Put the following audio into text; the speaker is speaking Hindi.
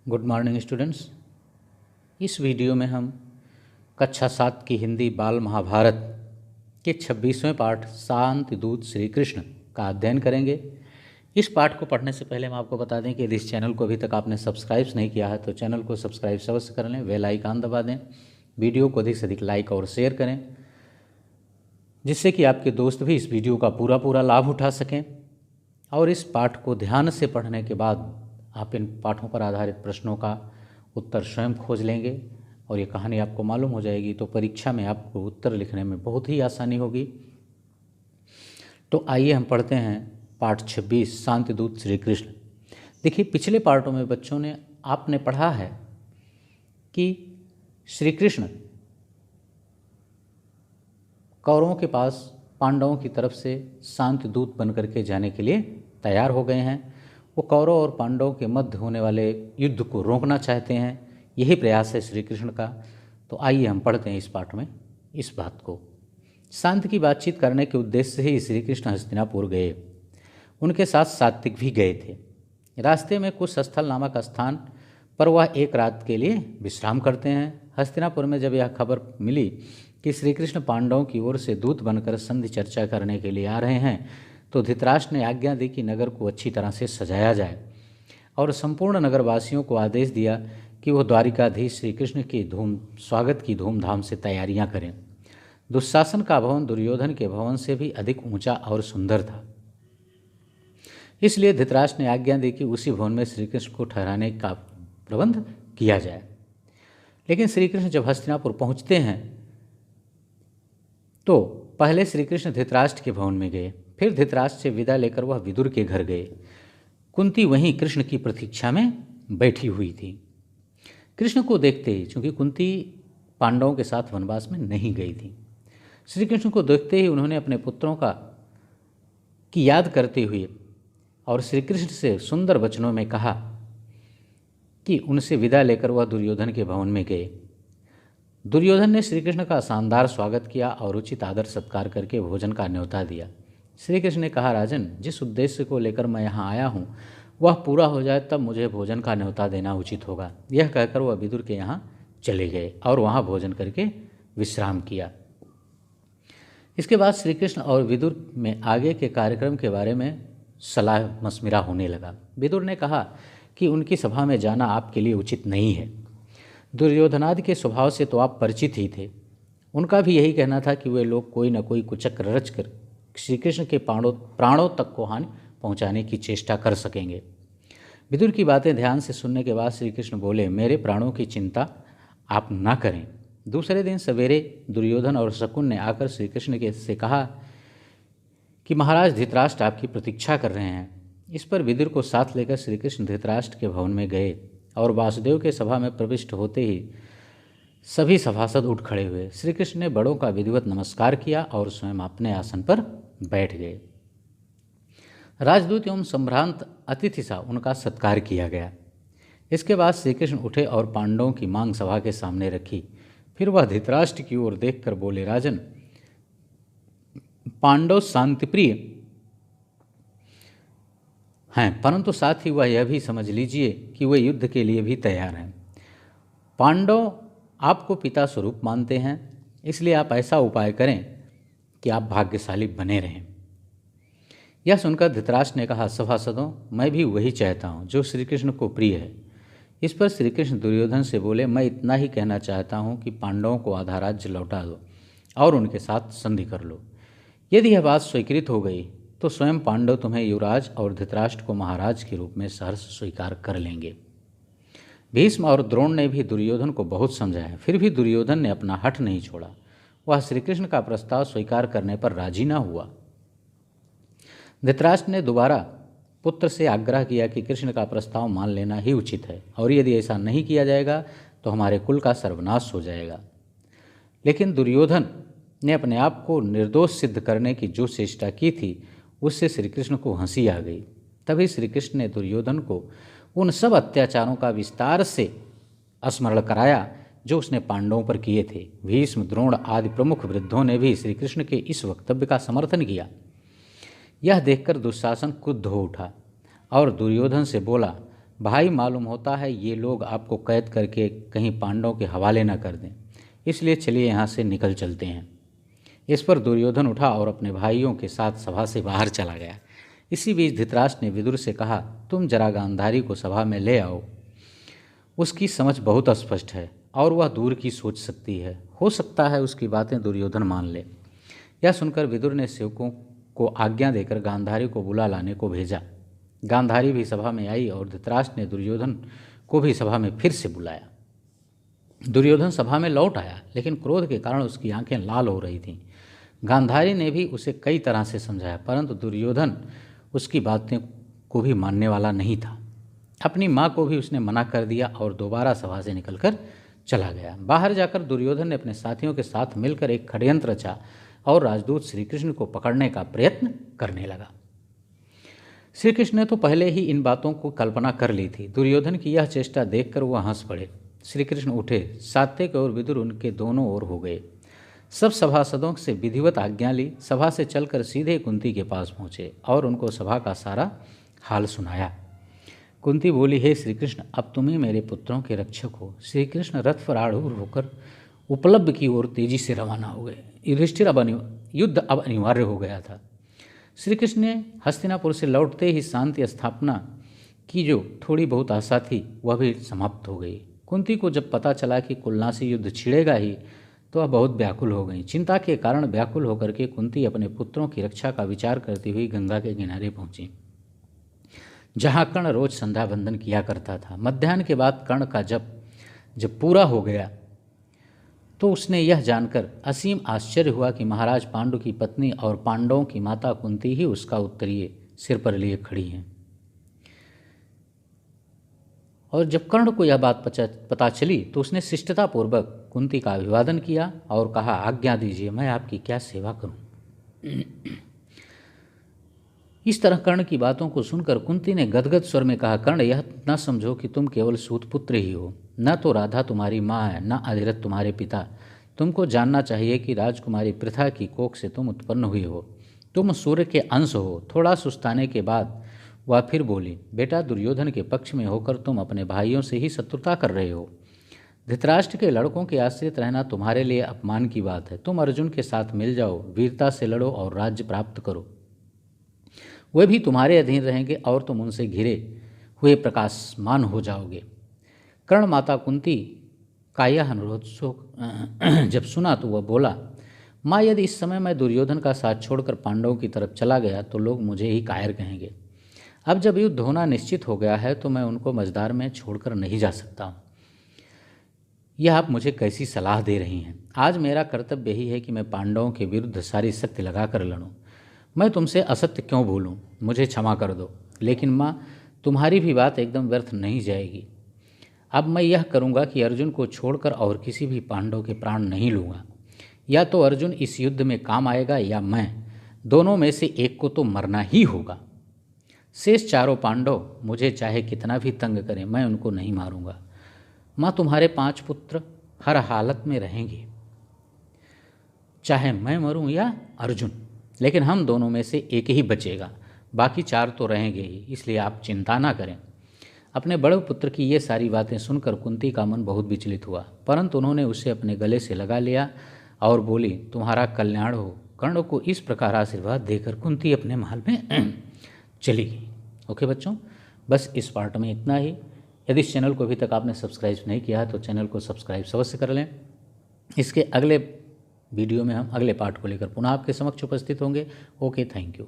Good morning students. इस वीडियो में हम कक्षा 7 की हिंदी बाल महाभारत के 26वें पाठ शांति दूत श्री कृष्ण का अध्ययन करेंगे। इस पाठ को पढ़ने से पहले हम आपको बता दें कि यदि इस चैनल को अभी तक आपने सब्सक्राइब नहीं किया है तो चैनल को सब्सक्राइब अवश्य कर लें, बेल आइकन दबा दें, वीडियो को अधिक से अधिक लाइक और शेयर करें जिससे कि आपके दोस्त भी इस वीडियो का पूरा लाभ उठा सकें। और इस पाठ को ध्यान से पढ़ने के बाद आप इन पाठों पर आधारित प्रश्नों का उत्तर स्वयं खोज लेंगे और ये कहानी आपको मालूम हो जाएगी तो परीक्षा में आपको उत्तर लिखने में बहुत ही आसानी होगी। तो आइए हम पढ़ते हैं पाठ 26 शांति दूत श्री कृष्ण। देखिए, पिछले पाठों में बच्चों ने आपने पढ़ा है कि श्री कृष्ण कौरवों के पास पांडवों की तरफ से शांति दूत बनकर के जाने के लिए तैयार हो गए हैं। वो कौरव और पांडवों के मध्य होने वाले युद्ध को रोकना चाहते हैं, यही प्रयास है श्री कृष्ण का। तो आइए हम पढ़ते हैं इस पाठ में इस बात को। शांति की बातचीत करने के उद्देश्य से ही श्री कृष्ण हस्तिनापुर गए। उनके साथ सात्विक भी गए थे। रास्ते में कुछ स्थल नामक स्थान पर वह एक रात के लिए विश्राम करते हैं। हस्तिनापुर में जब यह खबर मिली कि श्री कृष्ण पांडवों की ओर से दूत बनकर संधि चर्चा करने के लिए आ रहे हैं तो धृतराष्ट्र ने आज्ञा दी कि नगर को अच्छी तरह से सजाया जाए और संपूर्ण नगरवासियों को आदेश दिया कि वह द्वारिकाधीश श्री कृष्ण के स्वागत की धूमधाम से तैयारियां करें। दुशासन का भवन दुर्योधन के भवन से भी अधिक ऊंचा और सुंदर था, इसलिए धृतराष्ट्र ने आज्ञा दी कि उसी भवन में श्री कृष्ण को ठहराने का प्रबंध किया जाए। लेकिन श्री कृष्ण जब हस्तिनापुर पहुंचते हैं तो पहले श्री कृष्ण धृतराष्ट्र के भवन में गए, फिर धृतराष्ट्र से विदा लेकर वह विदुर के घर गए। कुंती वहीं कृष्ण की प्रतीक्षा में बैठी हुई थी। कृष्ण को देखते ही, चूंकि कुंती पांडवों के साथ वनवास में नहीं गई थी, श्री कृष्ण को देखते ही उन्होंने अपने पुत्रों की याद करते हुए और श्री कृष्ण से सुंदर वचनों में कहा कि उनसे विदा लेकर वह दुर्योधन के भवन में गए। दुर्योधन ने श्री कृष्ण का शानदार स्वागत किया और उचित आदर सत्कार करके भोजन का न्योता दिया। श्री कृष्ण ने कहा, राजन, जिस उद्देश्य को लेकर मैं यहाँ आया हूँ वह पूरा हो जाए तब मुझे भोजन का न्योता देना उचित होगा। यह कहकर वह विदुर के यहाँ चले गए और वहाँ भोजन करके विश्राम किया। इसके बाद श्री कृष्ण और विदुर में आगे के कार्यक्रम के बारे में सलाह मशविरा होने लगा। विदुर ने कहा कि उनकी सभा में जाना आपके लिए उचित नहीं है। दुर्योधनादि के स्वभाव से तो आप परिचित ही थे। उनका भी यही कहना था कि वे लोग कोई न कोई कुचक्र रचकर श्री कृष्ण के प्राणों तक को हानि पहुंचाने की चेष्टा कर सकेंगे। विदुर की बातें ध्यान से सुनने के बाद श्री कृष्ण बोले, मेरे प्राणों की चिंता आप ना करें। दूसरे दिन सवेरे दुर्योधन और शकुन ने आकर श्री कृष्ण से कहा कि महाराज धृतराष्ट्र आपकी प्रतीक्षा कर रहे हैं। इस पर विदुर को साथ लेकर श्री कृष्ण धृतराष्ट्र के भवन में गए और वासुदेव के सभा में प्रविष्ट होते ही सभी सभासद उठ खड़े हुए। श्री कृष्ण ने बड़ों का विधिवत नमस्कार किया और स्वयं अपने आसन पर बैठ गए। राजदूत एवं संभ्रांत अतिथि सा उनका सत्कार किया गया। इसके बाद श्री कृष्ण उठे और पांडवों की मांग सभा के सामने रखी। फिर वह धृतराष्ट्र की ओर देखकर बोले, राजन, पांडव शांतिप्रिय हैं, परंतु साथ ही वह यह भी समझ लीजिए कि वे युद्ध के लिए भी तैयार हैं। पांडव आपको पिता स्वरूप मानते हैं, इसलिए आप ऐसा उपाय करें कि आप भाग्यशाली बने रहें। यह सुनकर धृतराष्ट्र ने कहा, सभासदों, मैं भी वही चाहता हूँ जो श्री कृष्ण को प्रिय है। इस पर श्री कृष्ण दुर्योधन से बोले, मैं इतना ही कहना चाहता हूँ कि पांडवों को आधा राज्य लौटा दो और उनके साथ संधि कर लो। यदि यह बात स्वीकृत हो गई तो स्वयं पांडव तुम्हें युवराज और धृतराष्ट्र को महाराज के रूप में सहर्ष स्वीकार कर लेंगे। भीष्म और द्रोण ने भी दुर्योधन को बहुत समझाया, फिर भी दुर्योधन ने अपना हठ नहीं छोड़ा। वह श्री कृष्ण का प्रस्ताव स्वीकार करने पर राजी न हुआ। धृतराष्ट्र ने दोबारा पुत्र से आग्रह किया कि कृष्ण का प्रस्ताव मान लेना ही उचित है और यदि ऐसा नहीं किया जाएगा तो हमारे कुल का सर्वनाश हो जाएगा। लेकिन दुर्योधन ने अपने आप को निर्दोष सिद्ध करने की जो चेष्टा की थी उससे श्री कृष्ण को हंसी आ गई। तभी श्री कृष्ण ने दुर्योधन को उन सब अत्याचारों का विस्तार से स्मरण कराया जो उसने पांडवों पर किए थे। भीष्म, द्रोण आदि प्रमुख वृद्धों ने भी श्री कृष्ण के इस वक्तव्य का समर्थन किया। यह देखकर दुशासन क्रुद्ध हो उठा और दुर्योधन से बोला, भाई मालूम होता है ये लोग आपको कैद करके कहीं पांडवों के हवाले न कर दें, इसलिए चलिए यहाँ से निकल चलते हैं। इस पर दुर्योधन उठा और अपने भाइयों के साथ सभा से बाहर चला गया। इसी बीच धृतराष्ट्र ने विदुर से कहा, तुम जरा गांधारी को सभा में ले आओ। उसकी समझ बहुत स्पष्ट है और वह दूर की सोच सकती है, हो सकता है उसकी बातें दुर्योधन मान ले। यह सुनकर विदुर ने सेवकों को आज्ञा देकर गांधारी को बुला लाने को भेजा। गांधारी भी सभा में आई और धृतराष्ट्र ने दुर्योधन को भी सभा में फिर से बुलाया। दुर्योधन सभा में लौट आया, लेकिन क्रोध के कारण उसकी आंखें लाल हो रही थीं। गांधारी ने भी उसे कई तरह से समझाया, परंतु दुर्योधन उसकी बातें को भी मानने वाला नहीं था। अपनी माँ को भी उसने मना कर दिया और दोबारा सभा से निकलकर चला गया। बाहर जाकर दुर्योधन ने अपने साथियों के साथ मिलकर एक षड्यंत्र रचा और राजदूत श्री कृष्ण को पकड़ने का प्रयत्न करने लगा। श्री कृष्ण ने तो पहले ही इन बातों को कल्पना कर ली थी। दुर्योधन की यह चेष्टा देखकर वह हंस पड़े। श्री कृष्ण उठे, सात्यक और विदुर उनके दोनों ओर हो गए। सब सभासदों से विधिवत आज्ञा ली, सभा से चलकर सीधे कुंती के पास पहुँचे और उनको सभा का सारा हाल सुनाया। कुंती बोली, हे श्री कृष्ण, अब तुम्हें मेरे पुत्रों के रक्षक हो। श्री कृष्ण रथ पर आरूढ़ होकर उपलब्ध की ओर तेजी से रवाना हो गए। युधिष्ठिर युद्ध अब अनिवार्य हो गया था। श्री कृष्ण ने हस्तिनापुर से लौटते ही शांति स्थापना की जो थोड़ी बहुत आशा थी वह भी समाप्त हो गई। कुंती को जब पता चला कि कुलना से युद्ध छिड़ेगा ही तो वह बहुत व्याकुल हो गई। चिंता के कारण व्याकुल होकर के कुंती अपने पुत्रों की रक्षा का विचार करती हुई गंगा के किनारे पहुंची, जहाँ कर्ण रोज संध्या बंदन किया करता था। मध्याह्न के बाद कर्ण का जब पूरा हो गया तो उसने यह जानकर असीम आश्चर्य हुआ कि महाराज पांडु की पत्नी और पांडवों की माता कुंती ही उसका उत्तरीय सिर पर लिए खड़ी हैं। और जब कर्ण को यह बात पता चली तो उसने शिष्टतापूर्वक कुंती का अभिवादन किया और कहा, आज्ञा दीजिए, मैं आपकी क्या सेवा करूं। इस तरह कर्ण की बातों को सुनकर कुंती ने गदगद स्वर में कहा, कर्ण, यह न समझो कि तुम केवल सूतपुत्र ही हो। न तो राधा तुम्हारी माँ है, न अधिरथ तुम्हारे पिता। तुमको जानना चाहिए कि राजकुमारी पृथा की कोख से तुम उत्पन्न हुए हो। तुम सूर्य के अंश हो। थोड़ा सुस्ताने के बाद वह फिर बोली, बेटा, दुर्योधन के पक्ष में होकर तुम अपने भाइयों से ही शत्रुता कर रहे हो। धृतराष्ट्र के लड़कों के आश्रित रहना तुम्हारे लिए अपमान की बात है। तुम अर्जुन के साथ मिल जाओ, वीरता से लड़ो और राज्य प्राप्त करो। वे भी तुम्हारे अधीन रहेंगे और तुम उनसे घिरे हुए प्रकाशमान हो जाओगे। कर्ण माता कुंती का यह अनुरोध जब सुना तो वह बोला, माँ, यदि इस समय मैं दुर्योधन का साथ छोड़कर पांडवों की तरफ चला गया तो लोग मुझे ही कायर कहेंगे। अब जब युद्ध होना निश्चित हो गया है तो मैं उनको मझदार में छोड़कर नहीं जा सकता। यह आप मुझे कैसी सलाह दे रही हैं? आज मेरा कर्तव्य यही है कि मैं पांडवों के विरुद्ध सारी शक्ति लगाकर लड़ूं। मैं तुमसे असत्य क्यों बोलूं? मुझे क्षमा कर दो। लेकिन माँ, तुम्हारी भी बात एकदम व्यर्थ नहीं जाएगी। अब मैं यह करूँगा कि अर्जुन को छोड़कर और किसी भी पांडव के प्राण नहीं लूँगा। या तो अर्जुन इस युद्ध में काम आएगा या मैं, दोनों में से एक को तो मरना ही होगा। शेष चारों पांडव मुझे चाहे कितना भी तंग करें, मैं उनको नहीं मारूंगा। माँ, तुम्हारे 5 पुत्र हर हालत में रहेंगे, चाहे मैं मरूं या अर्जुन, लेकिन हम दोनों में से एक ही बचेगा। बाकी 4 तो रहेंगे ही, इसलिए आप चिंता ना करें। अपने बड़े पुत्र की ये सारी बातें सुनकर कुंती का मन बहुत विचलित हुआ, परंतु उन्होंने उसे अपने गले से लगा लिया और बोली, तुम्हारा कल्याण हो। कर्ण को इस प्रकार आशीर्वाद देकर कुंती अपने महल में चली गई। ओके बच्चों, बस इस पार्ट में इतना ही। यदि इस चैनल को अभी तक आपने सब्सक्राइब नहीं किया है तो चैनल को सब्सक्राइब अवश्य कर लें। इसके अगले वीडियो में हम अगले पार्ट को लेकर पुनः आपके समक्ष उपस्थित होंगे। Okay, thank you.